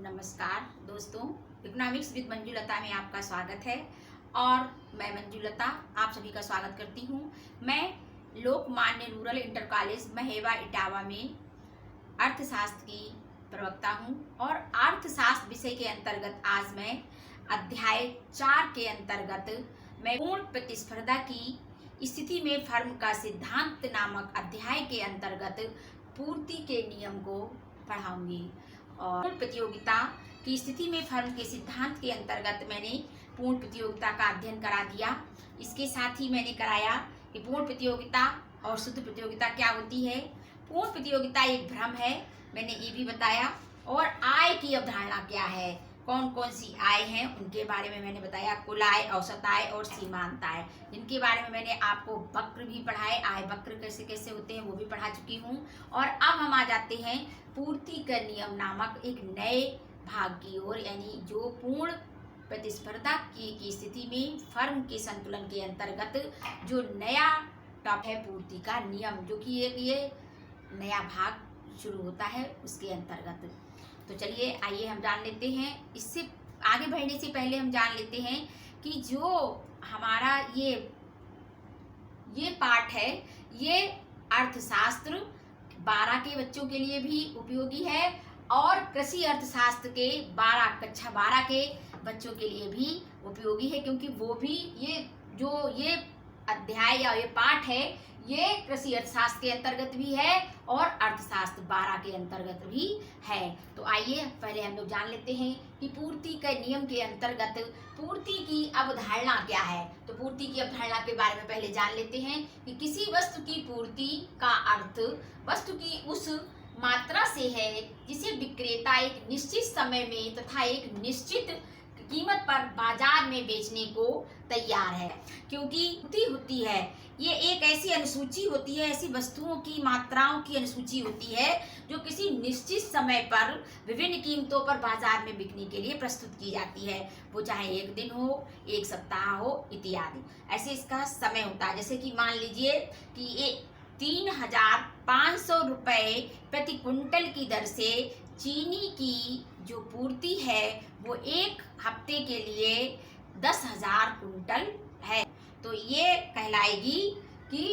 नमस्कार दोस्तों, economics with Manjulata में आपका स्वागत है। और मैं मंजुलता आप सभी का स्वागत करती हूँ। मैं Lokmanya rural inter college Maheva Etawah में अर्थशास्त्र की प्रवक्ता हूँ और अर्थशास्त्र विषय के अंतर्गत आज मैं अध्याय 4 के अंतर्गत मैं पूर्ण प्रतिस्पर्धा की स्थिति में फर्म का सिद्धांत नामक अध्याय के अंतर्गत पूर्ति के नियम को पढ़ाऊंगी। और प्रतियोगिता की स्थिति में फर्म के सिद्धांत के अंतर्गत मैंने पूर्ण प्रतियोगिता का अध्ययन करा दिया। इसके साथ ही मैंने कराया कि पूर्ण प्रतियोगिता और शुद्ध प्रतियोगिता क्या होती है। पूर्ण प्रतियोगिता एक भ्रम है, मैंने ये भी बताया। और आय की अवधारणा क्या है, कौन कौन सी आय हैं उनके बारे में मैंने बताया। कुल आय, औसत आय और सीमांत आय, इनके बारे में मैंने आपको वक्र भी पढ़ाए, आय वक्र कैसे कैसे होते हैं वो भी पढ़ा चुकी हूँ। और अब हम आ जाते हैं पूर्ति का नियम नामक एक नए भाग की ओर, यानी जो पूर्ण प्रतिस्पर्धा की स्थिति में फर्म के संतुलन के अंतर्गत जो नया टॉपिक है पूर्ति का नियम, जो कि एक ये नया भाग शुरू होता है उसके अंतर्गत। तो चलिए आइए हम जान लेते हैं। इससे आगे बढ़ने से पहले हम जान लेते हैं कि जो हमारा ये पाठ है, ये अर्थशास्त्र 12 के बच्चों के लिए भी उपयोगी है और कृषि अर्थशास्त्र के कक्षा 12 के बच्चों के लिए भी उपयोगी है, क्योंकि वो भी ये अध्याय या ये पाठ है ये कृषि अर्थशास्त्र के अंतर्गत भी है और अर्थशास्त्र 12 के अंतर्गत भी है। तो आइए पहले हम लोग जान लेते हैं कि पूर्ति के नियम के अंतर्गत पूर्ति की अवधारणा क्या है। तो पूर्ति की अवधारणा के बारे में पहले जान लेते हैं कि किसी वस्तु की पूर्ति का अर्थ वस्तु की उस मात्रा से है जिसे विक्रेता एक निश्चित समय में तथा एक निश्चित कीमत पर बाजार में बेचने को तैयार है। क्योंकि पूर्ति होती है, ये एक ऐसी अनुसूची होती है, ऐसी वस्तुओं की मात्राओं की अनुसूची होती है जो किसी निश्चित समय पर विभिन्न कीमतों पर बाजार में बिकने के लिए प्रस्तुत की जाती है। वो चाहे एक दिन हो, एक सप्ताह हो इत्यादि, ऐसे इसका समय होता है। जैसे कि मान लीजिए कि ये 3,500 रुपये प्रति कुंटल की दर से चीनी की जो पूर्ति है वो एक हफ्ते के लिए 10,000 कुंटल है। तो ये कहलाएगी कि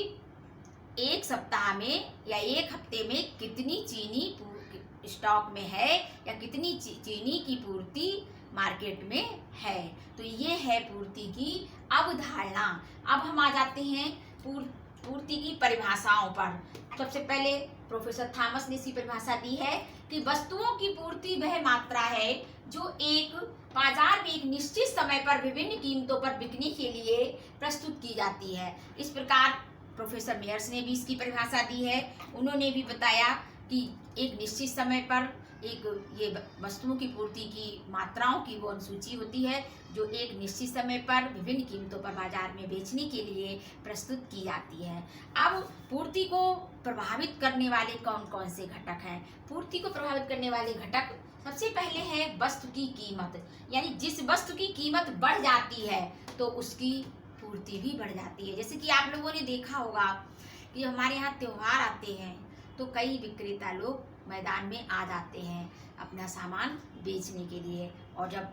एक सप्ताह में या एक हफ्ते में कितनी चीनी स्टॉक में है या कितनी चीनी की पूर्ति मार्केट में है। तो ये है पूर्ति की अवधारणा। अब हम आ जाते हैं पूर्ति की परिभाषाओं पर। सबसे पहले प्रोफेसर थॉमस ने इसी परिभाषा दी है कि वस्तुओं की पूर्ति वह मात्रा है जो एक बाजार में एक निश्चित समय पर विभिन्न कीमतों पर बिकने के लिए प्रस्तुत की जाती है। इस प्रकार प्रोफेसर मेयर्स ने भी इसकी परिभाषा दी है। उन्होंने भी बताया कि एक निश्चित समय पर ये वस्तुओं की पूर्ति की मात्राओं की वो अनुसूची होती है जो एक निश्चित समय पर विभिन्न कीमतों पर बाजार में बेचने के लिए प्रस्तुत की जाती है। अब पूर्ति को प्रभावित करने वाले कौन कौन से घटक हैं। पूर्ति को प्रभावित करने वाले घटक सबसे पहले है वस्तु की कीमत, यानी जिस वस्तु की कीमत बढ़ जाती है तो उसकी पूर्ति भी बढ़ जाती है। जैसे कि आप लोगों ने देखा होगा कि हमारे यहाँ त्योहार आते हैं तो कई विक्रेता लोग मैदान में आ जाते हैं अपना सामान बेचने के लिए, और जब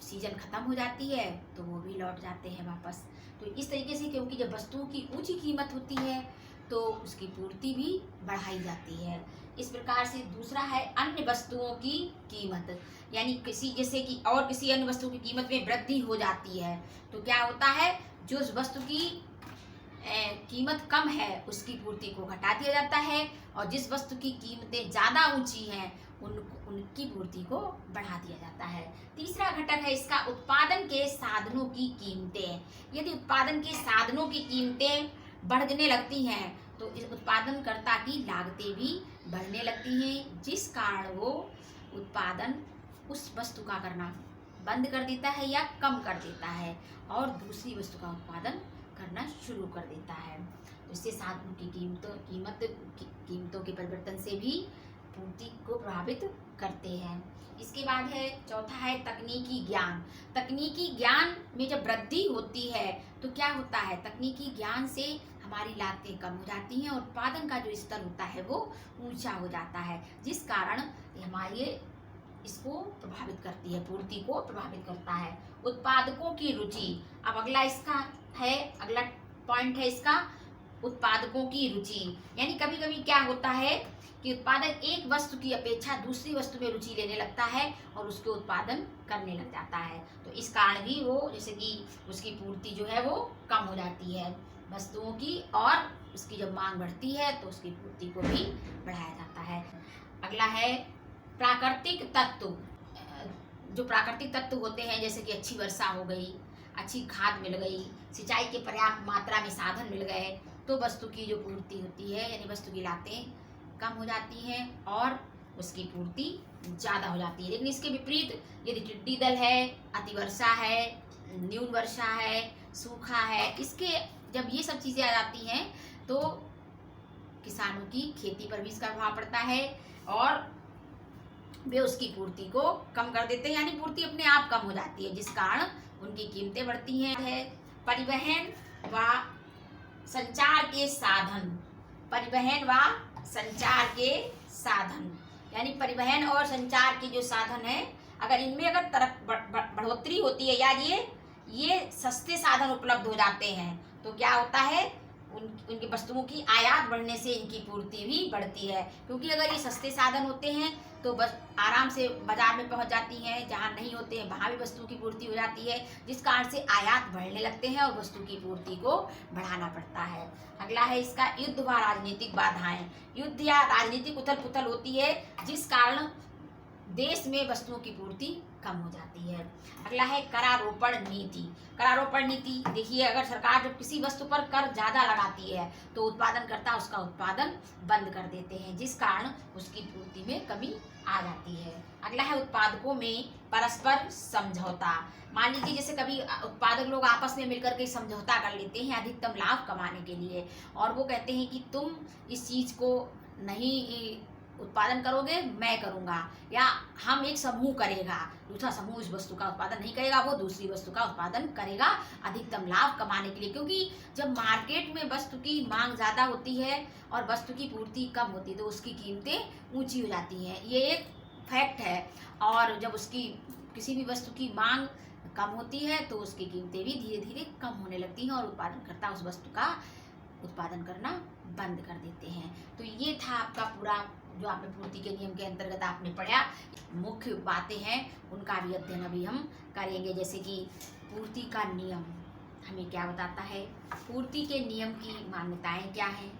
सीजन खत्म हो जाती है तो वो भी लौट जाते हैं वापस। तो इस तरीके से, क्योंकि जब वस्तुओं की ऊंची कीमत होती है तो उसकी पूर्ति भी बढ़ाई जाती है। इस प्रकार से दूसरा है अन्य वस्तुओं की कीमत, यानी जैसे कि और किसी अन्य वस्तु की कीमत में वृद्धि हो जाती है तो क्या होता है, जो उस वस्तु की कीमत कम है उसकी पूर्ति को घटा दिया जाता है और जिस वस्तु की कीमतें ज़्यादा ऊंची हैं उनकी पूर्ति को बढ़ा दिया जाता है। तीसरा घटक है इसका उत्पादन के साधनों की कीमतें। यदि उत्पादन के साधनों की कीमतें बढ़ने लगती हैं तो इस उत्पादनकर्ता की लागतें भी बढ़ने लगती हैं, जिस कारण वो उत्पादन उस वस्तु का करना बंद कर देता है या कम कर देता है और दूसरी वस्तु का उत्पादन करना शुरू कर देता है। तो इससे साधनों की कीमतों के परिवर्तन से भी पूर्ति को प्रभावित करते हैं। इसके बाद है चौथा है तकनीकी ज्ञान। तकनीकी ज्ञान में जब वृद्धि होती है तो क्या होता है, तकनीकी ज्ञान से हमारी लागतें कम हो जाती हैं और उत्पादन का जो स्तर होता है वो ऊंचा हो जाता है, जिस कारण हमारे इसको प्रभावित करती है, पूर्ति को प्रभावित करता है। उत्पादकों की रुचि, अब अगला इसका है, अगला पॉइंट है इसका उत्पादकों की रुचि। यानी कभी कभी क्या होता है कि उत्पादक एक वस्तु की अपेक्षा दूसरी वस्तु में रुचि लेने लगता है और उसके उत्पादन करने लग जाता है। तो इस कारण भी वो जैसे कि उसकी पूर्ति जो है वो कम हो जाती है वस्तुओं की, और उसकी जब मांग बढ़ती है तो उसकी पूर्ति को भी बढ़ाया जाता है। अगला है प्राकृतिक तत्व। जो प्राकृतिक तत्व होते हैं जैसे कि अच्छी वर्षा हो गई, अच्छी खाद मिल गई, सिंचाई के पर्याप्त मात्रा में साधन मिल गए, तो वस्तु की जो पूर्ति होती है यानी वस्तु की लागतें कम हो जाती हैं और उसकी पूर्ति ज़्यादा हो जाती है। लेकिन इसके विपरीत यदि टिड्डी दल है, अतिवर्षा है, न्यून वर्षा है, सूखा है, इसके जब ये सब चीज़ें आ जाती हैं तो किसानों की खेती पर भी इसका प्रभाव पड़ता है और वे उसकी पूर्ति को कम कर देते हैं, यानी पूर्ति अपने आप कम हो जाती है, जिस कारण उनकी कीमतें बढ़ती हैं। परिवहन व संचार के साधन, परिवहन व संचार के साधन, यानी परिवहन और संचार के जो साधन है, अगर इनमें अगर बढ़ोतरी होती है या ये सस्ते साधन उपलब्ध हो जाते हैं तो क्या होता है, उनकी वस्तुओं की आयात बढ़ने से इनकी पूर्ति भी बढ़ती है। क्योंकि अगर ये सस्ते साधन होते हैं तो बस आराम से बाजार में पहुंच जाती हैं, जहां नहीं होते हैं वहां भी वस्तुओं की पूर्ति हो जाती है, जिस कारण से आयात बढ़ने लगते हैं और वस्तु की पूर्ति को बढ़ाना पड़ता है। अगला है इसका युद्ध व राजनीतिक बाधाएं। युद्ध या राजनीतिक उथल पुथल होती है जिस कारण देश में वस्तुओं की पूर्ति कम हो जाती है। अगला है करारोपण नीति। करारोपण नीति देखिए, अगर सरकार जब किसी वस्तु पर कर ज़्यादा लगाती है तो उत्पादनकर्ता उसका उत्पादन बंद कर देते हैं, जिस कारण उसकी पूर्ति में कमी आ जाती है। अगला है उत्पादकों में परस्पर समझौता। मान लीजिए जैसे कभी उत्पादक लोग आपस में मिलकर के समझौता कर लेते हैं अधिकतम लाभ कमाने के लिए, और वो कहते हैं कि तुम इस चीज़ को नहीं उत्पादन करोगे, मैं करूंगा, या हम एक समूह करेगा, दूसरा समूह उस वस्तु का उत्पादन नहीं करेगा, वो दूसरी वस्तु का उत्पादन करेगा अधिकतम लाभ कमाने के लिए। क्योंकि जब मार्केट में वस्तु की मांग ज़्यादा होती है और वस्तु की पूर्ति कम होती है तो उसकी कीमतें ऊंची हो जाती हैं, ये एक फैक्ट है। और जब उसकी किसी भी वस्तु की मांग कम होती है तो उसकी कीमतें भी धीरे धीरे कम होने लगती हैं और उत्पादनकर्ता उस वस्तु का उत्पादन करना बंद कर देते हैं। तो ये था आपका पूरा जो आपने पूर्ति के नियम के अंतर्गत आपने पढ़ा। मुख्य बातें हैं उनका भी अध्ययन अभी हम करेंगे, जैसे कि पूर्ति का नियम हमें क्या बताता है, पूर्ति के नियम की मान्यताएं क्या हैं,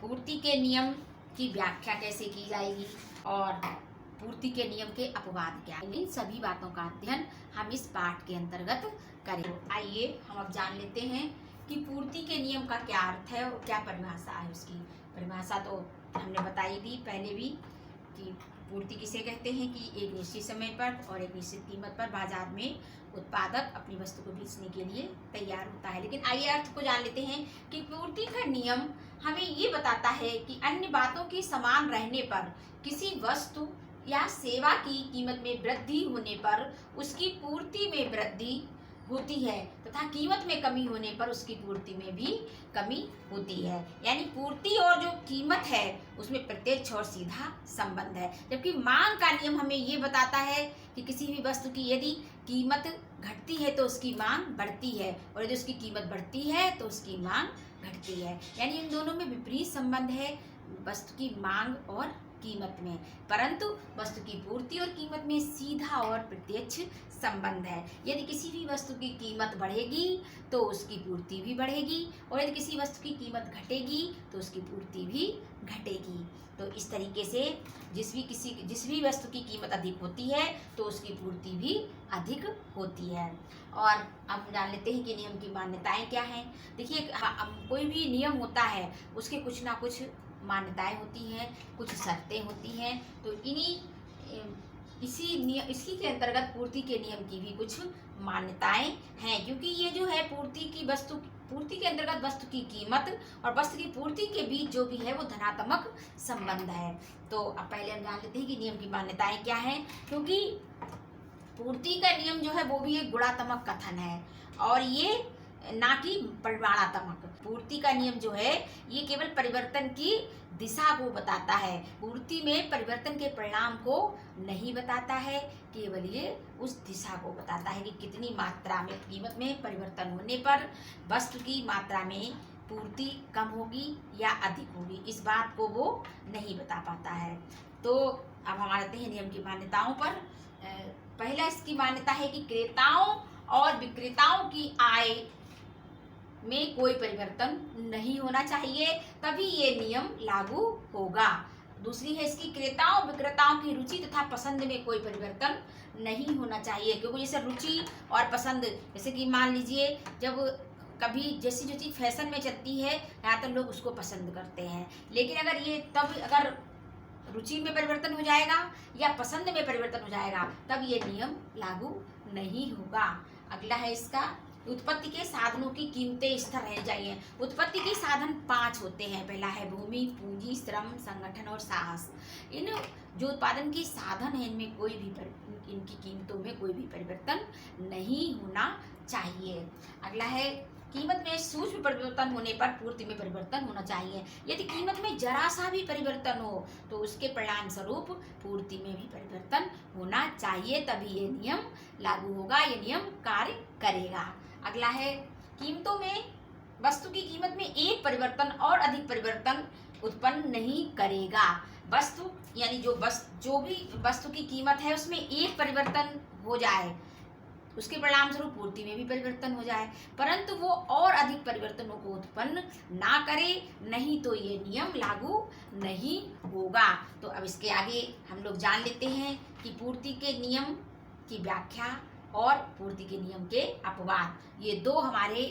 पूर्ति के नियम की व्याख्या कैसे की जाएगी और पूर्ति के नियम के अपवाद क्या हैं। इन सभी बातों का अध्ययन हम इस पाठ के अंतर्गत करेंगे। आइए हम अब जान लेते हैं कि पूर्ति के नियम का क्या अर्थ है और क्या परिभाषा है। उसकी परिभाषा तो हमने बताई दी पहले भी कि पूर्ति किसे कहते हैं कि एक निश्चित समय पर और एक निश्चित कीमत पर बाजार में उत्पादक अपनी वस्तु को बेचने के लिए तैयार होता है। लेकिन आइए अर्थ को जान लेते हैं कि पूर्ति का नियम हमें ये बताता है कि अन्य बातों के समान रहने पर किसी वस्तु या सेवा की कीमत में वृद्धि होने पर उसकी पूर्ति में वृद्धि होती है तथा कीमत में कमी होने पर उसकी पूर्ति में भी कमी होती है। यानी पूर्ति और जो कीमत है उसमें प्रत्यक्ष और सीधा संबंध है। जबकि मांग का नियम हमें ये बताता है कि किसी भी वस्तु की यदि कीमत घटती है तो उसकी मांग बढ़ती है और यदि उसकी कीमत बढ़ती है तो उसकी मांग घटती है। यानी इन दोनों में विपरीत संबंध है वस्तु की मांग और कीमत में, परंतु वस्तु की पूर्ति और कीमत में सीधा और प्रत्यक्ष संबंध है। यदि किसी भी वस्तु की कीमत बढ़ेगी तो उसकी पूर्ति भी बढ़ेगी और यदि किसी वस्तु की कीमत घटेगी तो उसकी पूर्ति भी घटेगी। तो इस तरीके से जिस भी वस्तु की कीमत अधिक होती है तो उसकी पूर्ति भी अधिक होती है। और अब जान लेते हैं कि नियम की मान्यताएं क्या हैं। देखिए, कोई भी नियम होता है उसके कुछ ना कुछ मान्यताएं होती हैं, कुछ शर्तें होती हैं। तो इसी के अंतर्गत पूर्ति के नियम की भी कुछ मान्यताएं हैं, क्योंकि ये जो है पूर्ति के अंतर्गत वस्तु की कीमत और वस्तु की पूर्ति के बीच जो भी है वो धनात्मक संबंध है। तो अब पहले हम जान लेते हैं कि नियम की मान्यताएं क्या हैं, क्योंकि पूर्ति का नियम जो है वो भी एक गुणात्मक कथन है और ये ना कि परिमाणात्मक। पूर्ति का नियम जो है ये केवल परिवर्तन की दिशा को बताता है, पूर्ति में परिवर्तन के परिणाम को नहीं बताता है, केवल ये उस दिशा को बताता है कि कितनी मात्रा में कीमत में परिवर्तन होने पर वस्तु की मात्रा में पूर्ति कम होगी या अधिक होगी, इस बात को वो नहीं बता पाता है। तो अब हम आते हैं नियम की मान्यताओं पर। पहला इसकी मान्यता है कि क्रेताओं और विक्रेताओं की आय में कोई परिवर्तन नहीं होना चाहिए, तभी ये नियम लागू होगा। दूसरी है इसकी क्रेताओं विक्रेताओं की रुचि तथा पसंद में कोई परिवर्तन नहीं होना चाहिए, क्योंकि जैसे रुचि और पसंद, जैसे कि मान लीजिए जब कभी जैसी जो चीज़ फैशन में चलती है ज़्यादातर लोग उसको पसंद करते हैं, लेकिन अगर ये तब अगर रुचि में परिवर्तन हो जाएगा या पसंद में परिवर्तन हो जाएगा तब ये नियम लागू नहीं होगा। अगला है इसका उत्पत्ति के साधनों की कीमतें स्थिर रहनी चाहिए। उत्पत्ति के साधन 5 होते हैं। पहला है भूमि, पूंजी, श्रम, संगठन और साहस। इन जो उत्पादन के साधन है इनमें कोई भी इनकी कीमतों में कोई भी परिवर्तन नहीं होना चाहिए। अगला है कीमत में सूक्ष्म परिवर्तन होने पर पूर्ति में परिवर्तन होना चाहिए। यदि कीमत में जरा सा भी परिवर्तन हो तो उसके परिणाम स्वरूप पूर्ति में भी परिवर्तन होना चाहिए, तभी ये नियम लागू होगा, ये नियम कार्य करेगा। अगला है कीमतों में वस्तु की कीमत में एक परिवर्तन और अधिक परिवर्तन उत्पन्न नहीं करेगा। वस्तु यानी जो भी वस्तु की कीमत है उसमें एक परिवर्तन हो जाए, उसके परिणाम स्वरूप पूर्ति में भी परिवर्तन हो जाए, परंतु वो और अधिक परिवर्तनों को उत्पन्न ना करे, नहीं तो ये नियम लागू नहीं होगा। तो अब इसके आगे हम लोग जान लेते हैं कि पूर्ति के नियम की व्याख्या और पूर्ति के नियम के अपवाद, ये दो हमारे।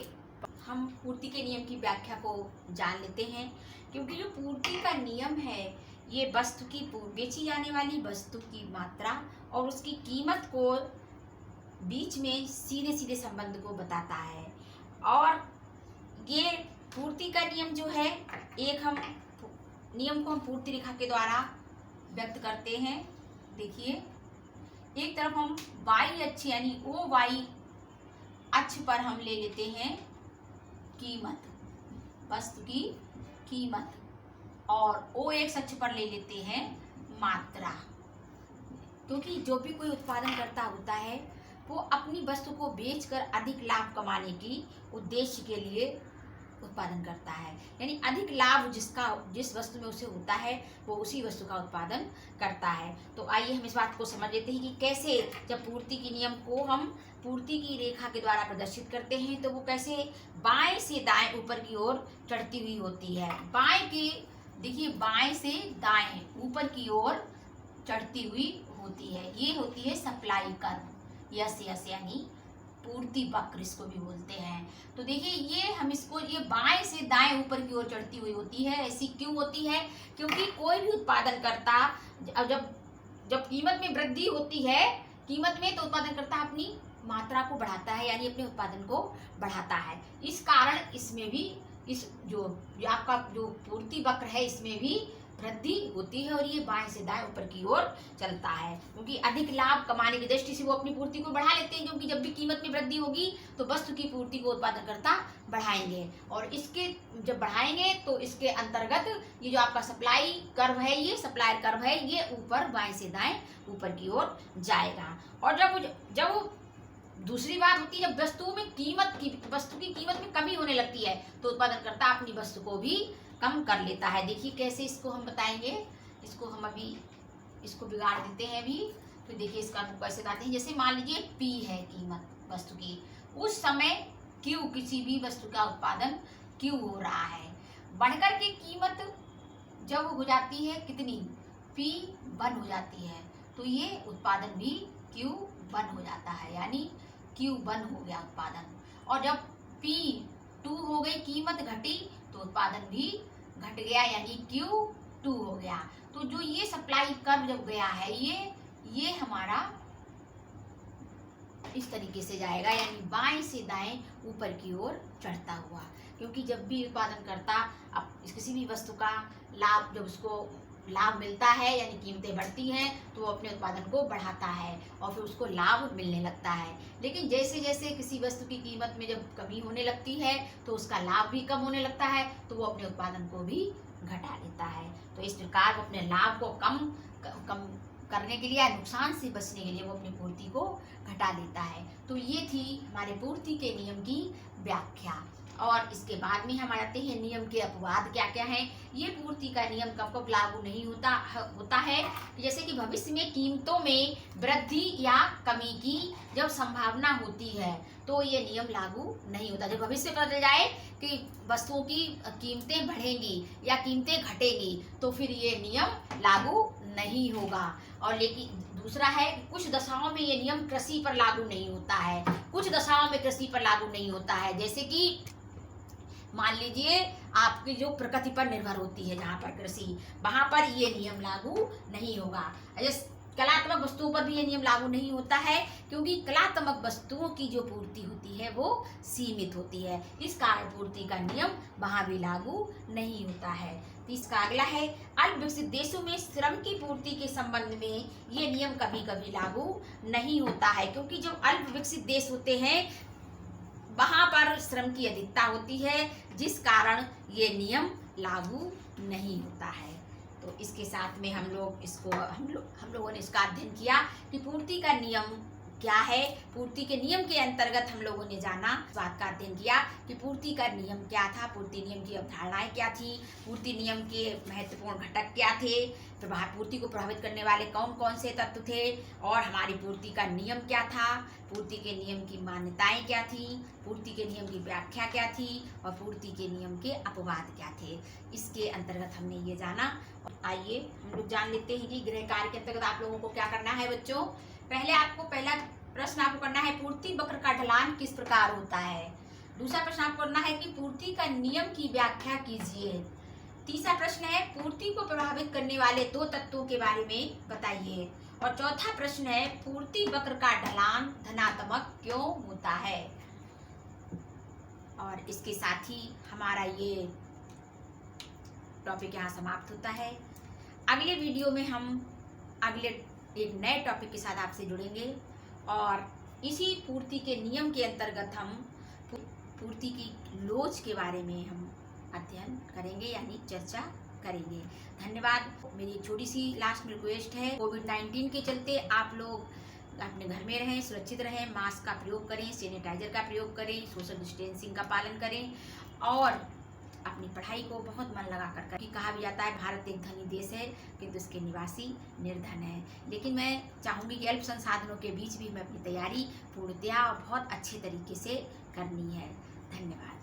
हम पूर्ति के नियम की व्याख्या को जान लेते हैं, क्योंकि जो पूर्ति का नियम है ये वस्तु की बेची जाने वाली वस्तु की मात्रा और उसकी कीमत को बीच में सीधे सीधे संबंध को बताता है। और ये पूर्ति का नियम जो है एक हम नियम को हम पूर्ति रेखा के द्वारा व्यक्त करते हैं। देखिए एक तरफ हम वाई अक्ष यानी ओ वाई अक्ष पर हम ले लेते हैं कीमत, वस्तु की कीमत, और ओ एक्स अक्ष पर ले लेते हैं मात्रा। क्योंकि जो भी कोई उत्पादन करता होता है वो अपनी वस्तु को बेचकर अधिक लाभ कमाने की उद्देश्य के लिए उत्पादन करता है, यानी अधिक लाभ जिस वस्तु में उसे होता है वो उसी वस्तु का उत्पादन करता है। तो आइए हम इस बात को समझ लेते हैं कि कैसे जब पूर्ति के नियम को हम पूर्ति की रेखा के द्वारा प्रदर्शित करते हैं तो वो कैसे बाएं से दाएं ऊपर की ओर चढ़ती हुई होती है। बाएं की देखिए, बाएं से दाएं ऊपर की ओर चढ़ती हुई होती है, ये होती है सप्लाई कर्व, यस यानी पूर्ति वक्र इसको भी बोलते हैं। तो देखिए ये हम इसको ये बाएं से दाएं ऊपर की ओर चढ़ती हुई होती है। ऐसी क्यों होती है? क्योंकि कोई भी उत्पादन करता जब कीमत में वृद्धि होती है कीमत में, तो उत्पादन करता अपनी मात्रा को बढ़ाता है, यानी अपने उत्पादन को बढ़ाता है। इस कारण इसमें भी इस जो आपका जो पूर्ति वक्र है इसमें भी वृद्धि होती है और ये बाएं से दाएं ऊपर की ओर चलता है, क्योंकि अधिक लाभ कमाने की दृष्टि से वो अपनी पूर्ति को बढ़ा लेते हैं। क्योंकि जब भी कीमत में वृद्धि होगी तो वस्तु की पूर्ति को उत्पादनकर्ता बढ़ाएंगे, और इसके जब बढ़ाएंगे तो इसके अंतर्गत ये जो आपका सप्लाई कर्व है, ये सप्लायर कर्व है, ये ऊपर बाएं से दाएं ऊपर की ओर जाएगा। और जब दूसरी बात होती है, जब वस्तु की कीमत में कमी होने लगती है तो उत्पादनकर्ता अपनी वस्तु को भी कम कर लेता है। देखिए कैसे इसको हम बताएंगे, इसको हम अभी इसको बिगाड़ देते हैं अभी। तो देखिए इसका कैसे बताते हैं, जैसे मान लीजिए P है कीमत वस्तु की, उस समय Q किसी भी वस्तु का उत्पादन Q हो रहा है, बढ़कर के कीमत जब हो जाती है कितनी P1 हो जाती है, तो ये उत्पादन भी Q1 हो जाता है, यानी Q1 हो गया उत्पादन। और जब P2 हो गई, कीमत घटी तो उत्पादन भी घट गया, यानी Q2 हो गया। तो जो ये सप्लाई कर्व जब गया है ये हमारा इस तरीके से जाएगा, यानी बाएं से दाएं ऊपर की ओर चढ़ता हुआ। क्योंकि जब भी उत्पादन करता अब किसी भी वस्तु का लाभ जब उसको लाभ मिलता है यानी कीमतें बढ़ती हैं तो वो अपने उत्पादन को बढ़ाता है और फिर उसको लाभ मिलने लगता है। लेकिन जैसे जैसे किसी वस्तु की कीमत में जब कमी होने लगती है तो उसका लाभ भी कम होने लगता है तो वो अपने उत्पादन को भी घटा लेता है। तो इस प्रकार वो अपने लाभ को कम करने के लिए या नुकसान से बचने के लिए वो अपनी पूर्ति को घटा लेता है। तो ये थी हमारे पूर्ति के नियम की व्याख्या। और इसके बाद में हम आते हैं नियम के अपवाद क्या क्या हैं। ये पूर्ति का नियम कब कब लागू नहीं होता है, जैसे कि भविष्य में कीमतों में वृद्धि या कमी की जब संभावना होती है तो ये नियम लागू नहीं होता। जब भविष्य में पता चल जाए कि वस्तुओं की कीमतें बढ़ेंगी या कीमतें घटेगी तो फिर ये नियम लागू नहीं होगा। और लेकिन दूसरा है, कुछ दशाओं में ये नियम कृषि पर लागू नहीं होता है। कुछ दशाओं में कृषि पर लागू नहीं होता है, जैसे कि मान लीजिए आपकी जो प्रकृति पर निर्भर होती है जहाँ पर कृषि, वहाँ पर ये नियम लागू नहीं होगा। जैसे कलात्मक वस्तुओं पर भी ये नियम लागू नहीं होता है क्योंकि कलात्मक वस्तुओं की जो पूर्ति होती है वो सीमित होती है, इस कारण पूर्ति का नियम वहाँ भी लागू नहीं होता है। तो इसका अगला है, अल्प विकसित देशों में श्रम की पूर्ति के संबंध में ये नियम कभी कभी लागू नहीं होता है क्योंकि जो अल्प विकसित देश होते हैं वहाँ पर श्रम की अधिकता होती है जिस कारण ये नियम लागू नहीं होता है। तो इसके साथ में हम लोगों ने इसका अध्ययन किया कि पूर्ति का नियम क्या है। पूर्ति के नियम के अंतर्गत हम लोगों ने जाना, इस बात का अध्ययन किया कि पूर्ति का नियम क्या था, पूर्ति नियम की अवधारणाएं क्या थी, पूर्ति नियम के महत्वपूर्ण घटक क्या थे, फिर वहाँ पूर्ति को प्रभावित करने वाले कौन कौन से तत्व थे और हमारी पूर्ति का नियम क्या था, पूर्ति के नियम की मान्यताएं क्या थी, पूर्ति के नियम की व्याख्या क्या थी और पूर्ति के नियम के अपवाद क्या थे। इसके अंतर्गत हमने ये जाना। आइए हम लोग जान लेते हैं कि गृह कार्य के अंतर्गत आप लोगों को क्या करना है। बच्चों, पहला प्रश्न आपको करना है, पूर्ति वक्र का ढलान किस प्रकार होता है। दूसरा प्रश्न आपको करना है कि पूर्ति का नियम की व्याख्या कीजिए। तीसरा प्रश्न है, पूर्ति को प्रभावित करने वाले दो तत्वों के बारे में बताइए। और चौथा प्रश्न है, पूर्ति वक्र का ढलान धनात्मक क्यों होता है। और इसके साथ ही हमारा ये टॉपिक यहाँ समाप्त होता है। अगले वीडियो में हम अगले एक नए टॉपिक के साथ आपसे जुड़ेंगे और इसी पूर्ति के नियम के अंतर्गत हम पूर्ति की लोच के बारे में हम अध्ययन करेंगे यानी चर्चा करेंगे। धन्यवाद। मेरी एक छोटी सी लास्ट में रिक्वेस्ट है, कोविड-19 के चलते आप लोग अपने घर में रहें, सुरक्षित रहें, मास्क का प्रयोग करें, सैनिटाइजर का प्रयोग करें, सोशल डिस्टेंसिंग का पालन करें और अपनी पढ़ाई को बहुत मन लगा कर करें। कहा भी जाता है भारत एक धनी देश है किंतु इसके निवासी निर्धन है। लेकिन मैं चाहूँगी कि अल्प संसाधनों के बीच भी हमें अपनी तैयारी पूर्णतया और बहुत अच्छे तरीके से करनी है। धन्यवाद।